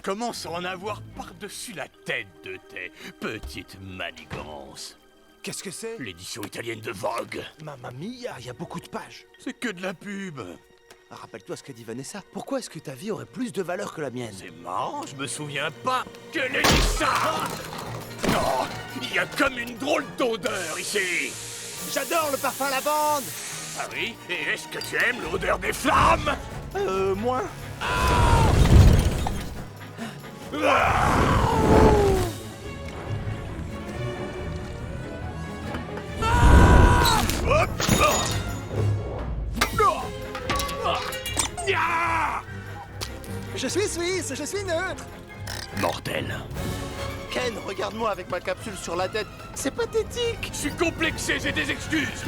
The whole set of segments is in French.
Je commence à en avoir par-dessus la tête de tes petites manigances. Qu'est-ce que c'est? L'édition italienne de Vogue. Mamma mia, il y a beaucoup de pages. C'est que de la pub. Rappelle-toi ce qu'a dit Vanessa. Pourquoi est-ce que ta vie aurait plus de valeur que la mienne? C'est marrant, je me souviens pas qu'elle ait dit ça. Non, il y a comme une drôle d'odeur ici. J'adore le parfum lavande. Ah oui? Et est-ce que tu aimes l'odeur des flammes? Moins. Je suis suisse, je suis neutre. Mortel. Ken, regarde-moi avec ma capsule sur la tête. C'est pathétique. Je suis complexé, j'ai des excuses.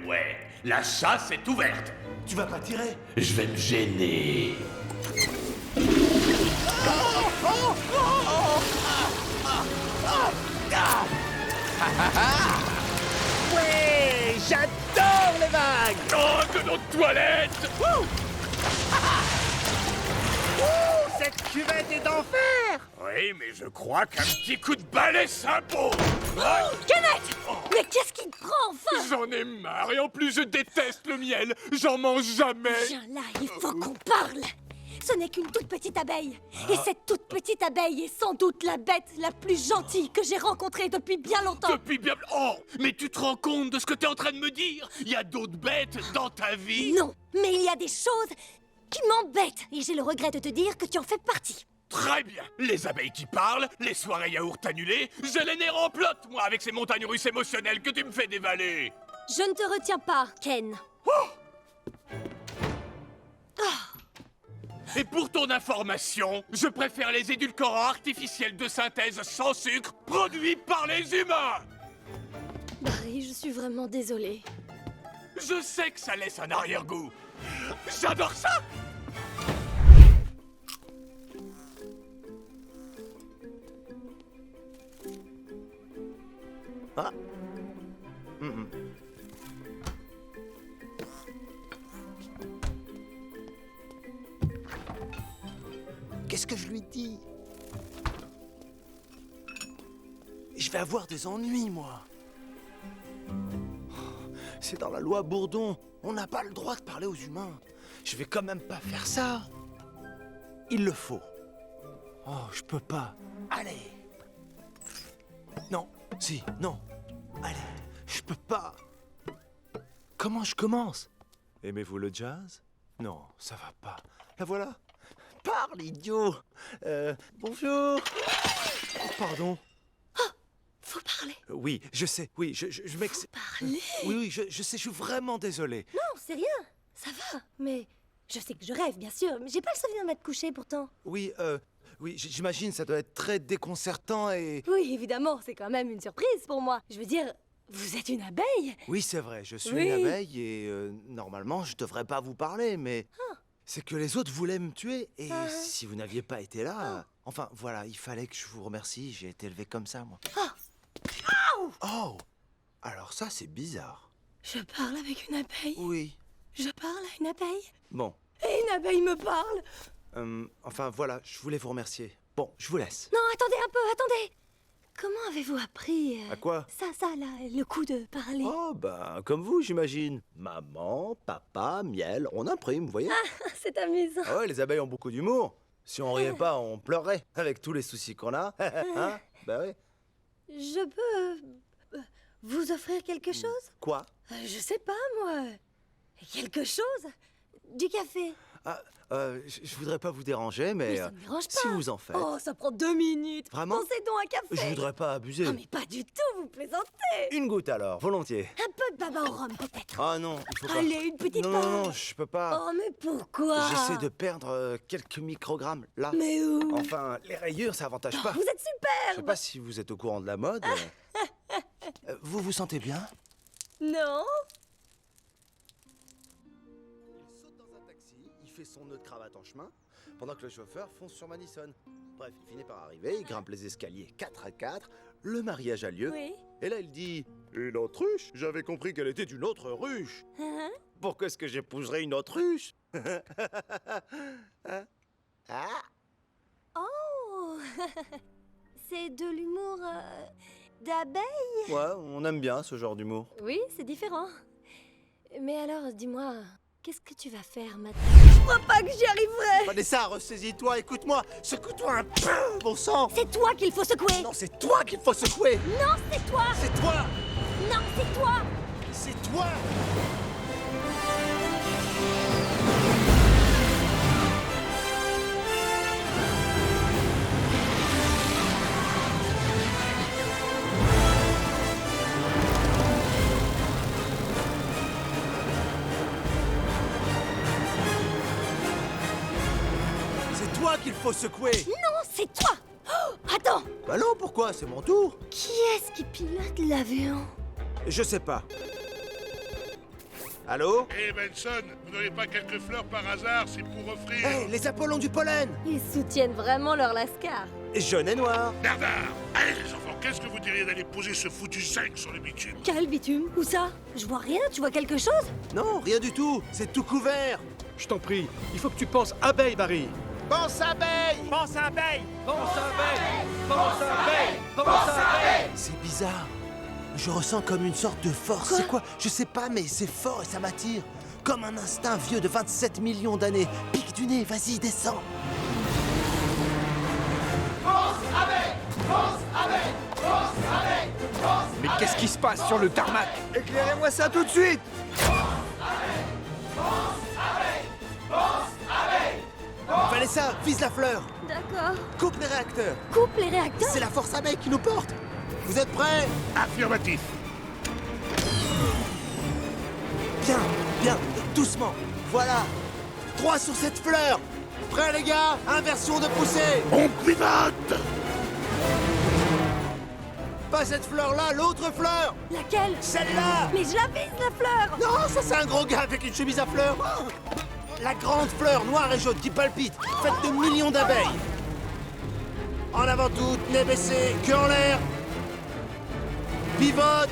Ouais. La chasse est ouverte. Tu vas pas tirer? Je vais me gêner. Ouais, j'adore les vagues. Oh, de notre toilette. Cette cuvette est d'enfer. Oui, mais je crois qu'un petit coup de balai s'impose. Kenneth! Mais qu'est-ce qui te prend, enfin? J'en ai marre et en plus je déteste le miel. J'en mange jamais. Viens là, il faut qu'on parle. Ce n'est qu'une toute petite abeille. Et cette toute petite abeille est sans doute la bête la plus gentille que j'ai rencontrée depuis bien longtemps. Depuis bien... Oh, mais tu te rends compte de ce que t'es en train de me dire? Il y a d'autres bêtes dans ta vie? Non, mais il y a des choses qui m'embêtent. Et j'ai le regret de te dire que tu en fais partie. Très bien. Les abeilles qui parlent, les soirées yaourt annulées, j'ai les nerfs en plot, moi, avec ces montagnes russes émotionnelles que tu me fais dévaler. Je ne te retiens pas, Ken. Et pour ton information, je préfère les édulcorants artificiels de synthèse sans sucre produits par les humains. Barry, je suis vraiment désolée. Je sais que ça laisse un arrière-goût. J'adore ça. Ah. Qu'est-ce que je lui dis? Je vais avoir des ennuis, moi. C'est dans la loi Bourdon. On n'a pas le droit de parler aux humains. Je vais quand même pas faire ça. Il le faut. Oh, je peux pas. Allez. Non. Si, non. Allez, je peux pas. Comment je commence? Aimez-vous le jazz? Non, ça va pas. La voilà. Parle, idiot. Bonjour. Oh, pardon. Faut parler. Oui, je sais. Oui, je m'excuse. Parler. Oui, je sais, je suis vraiment désolé. Non, c'est rien. Ça va. Mais je sais que je rêve, bien sûr. Mais j'ai pas le souvenir de m'être couchée, pourtant. Oui, j'imagine ça doit être très déconcertant et... Oui, évidemment, c'est quand même une surprise pour moi. Je veux dire, vous êtes une abeille. Oui, c'est vrai, je suis Oui. une abeille et normalement je devrais pas vous parler, mais... C'est que les autres voulaient me tuer et si vous n'aviez pas été là... Enfin, voilà, il fallait que je vous remercie, j'ai été élevé comme ça, moi. Oh! Alors ça, c'est bizarre. Je parle avec une abeille. Oui. Je parle à une abeille. Bon, Et une abeille me parle. enfin voilà, je voulais vous remercier. Bon, je vous laisse. Non, attendez un peu, attendez. Comment avez-vous appris À quoi? ça, là, le coup de parler. Oh, ben, comme vous, j'imagine. Maman, papa, miel, on imprime, vous voyez? C'est amusant. Ah ouais, les abeilles ont beaucoup d'humour. Si on riait pas, on pleurerait, avec tous les soucis qu'on a. Hein? Ben oui. Je peux vous offrir quelque chose? Quoi? Je sais pas, moi. Quelque chose? Du café. Ah, je voudrais pas vous déranger, mais... ça me dérange pas. si vous en faites... Oh, ça prend 2 minutes. Vraiment? Pensez donc un café. Je voudrais pas abuser. Non, mais pas du tout, vous plaisantez. Une goutte alors, volontiers. Un peu de baba au rhum, peut-être. Ah non, il faut pas. Allez, une petite Non, part. non, non, je peux pas. Oh, mais pourquoi? J'essaie de perdre quelques microgrammes, là. Mais où? Enfin, les rayures, ça avantage pas. Vous êtes Je sais superbe. pas si vous êtes au courant de la mode. Vous vous sentez bien? Non? Il saute dans un taxi, il fait son nœud de cravate en chemin, pendant que le chauffeur fonce sur Madison. Bref, il finit par arriver, il grimpe les escaliers 4 à 4, le mariage a lieu, Oui. et là il dit Une autruche? J'avais compris qu'elle était une autre ruche. Hein? Pourquoi est-ce que j'épouserais une autruche? Hein? Ah? Oh c'est de l'humour d'abeille? Ouais, on aime bien ce genre d'humour. Oui, c'est différent. Mais alors, dis-moi, qu'est-ce que tu vas faire maintenant? Je crois pas que j'y arriverai! Vanessa, ressaisis-toi, écoute-moi, secoue-toi un peu, bon sang! C'est toi qu'il faut secouer! Non, c'est toi qu'il faut secouer! Non, c'est toi! C'est toi! Non, c'est toi! C'est toi! C'est toi qu'il faut secouer! Non, c'est toi! Oh, attends! Bah non, pourquoi? C'est mon tour! Qui est-ce qui pilote l'avion? Je sais pas. Allô? Hé Benson, vous n'aurez pas quelques fleurs par hasard, c'est pour offrir... Hé, les Apollons du pollen! Ils soutiennent vraiment leur lascar. Jaune et noir! Bernard! Allez les enfants, qu'est-ce que vous diriez d'aller poser ce foutu 5 sur le bitume? Quel bitume? Où ça? Je vois rien, tu vois quelque chose? Non, rien du tout, c'est tout couvert! Je t'en prie, il faut que tu penses abeille, Barry. Pense abeille! Pense abeille! Pense abeille! Pense abeille! Pense abeille! C'est bizarre. Je ressens comme une sorte de force. Quoi? C'est quoi? Je sais pas, mais c'est fort et ça m'attire. Comme un instinct vieux de 27 millions d'années. Pique du nez, vas-y, descends. Mais qu'est-ce qui se passe sur le tarmac? Éclairez-moi ça tout de suite! Vanessa, vise la fleur. D'accord. Coupe les réacteurs. Coupe les réacteurs? C'est la force abeille qui nous porte. Vous êtes prêts? Affirmatif. Bien, bien, doucement. Voilà. 3 sur cette fleur. Prêts les gars? Inversion de poussée. On pivote! Pas cette fleur-là, l'autre fleur. Laquelle? Celle-là. Mais je la vise, la fleur! Non, ça c'est un gros gars avec une chemise à fleurs. La grande fleur noire et jaune qui palpite, faite de millions d'abeilles. En avant toutes, nez baissé, queue en l'air. Pivote.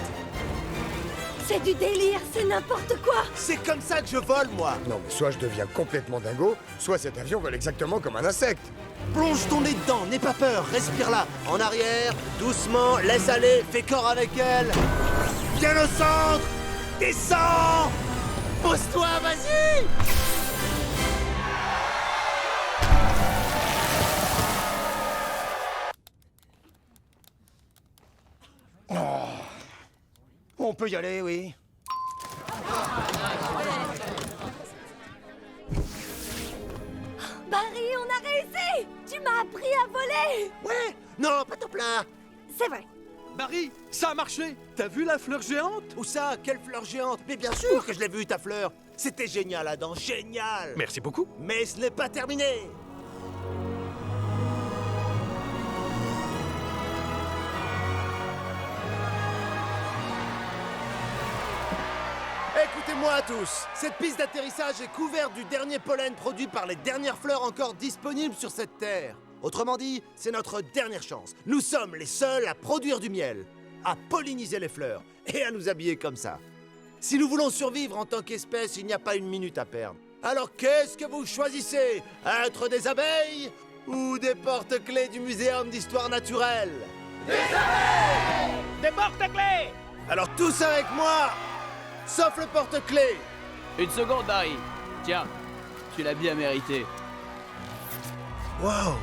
C'est du délire, c'est n'importe quoi! C'est comme ça que je vole, moi. Non mais soit je deviens complètement dingo, soit cet avion vole exactement comme un insecte. Plonge ton nez dedans, n'aie pas peur, respire là. En arrière, doucement, laisse aller, fais corps avec elle. Viens au centre. Descends. Pose-toi, vas-y. On peut y aller, oui. Barry, on a réussi! Tu m'as appris à voler! Ouais. Non, pas top là. C'est vrai. Barry, ça a marché! T'as vu la fleur géante? Où ça? Quelle fleur géante? Mais bien sûr que je l'ai vue, ta fleur. C'était génial, Adam, génial. Merci beaucoup. Mais ce n'est pas terminé. Écoutez-moi tous, cette piste d'atterrissage est couverte du dernier pollen produit par les dernières fleurs encore disponibles sur cette terre. Autrement dit, c'est notre dernière chance. Nous sommes les seuls à produire du miel, à polliniser les fleurs et à nous habiller comme ça. Si nous voulons survivre en tant qu'espèce, il n'y a pas une minute à perdre. Alors qu'est-ce que vous choisissez? Être des abeilles ou des porte-clés du Muséum d'Histoire Naturelle? Des porte-clés! Alors tous avec moi, sauf le porte-clés. Une seconde, Barry. Tiens, tu l'as bien mérité. Wow,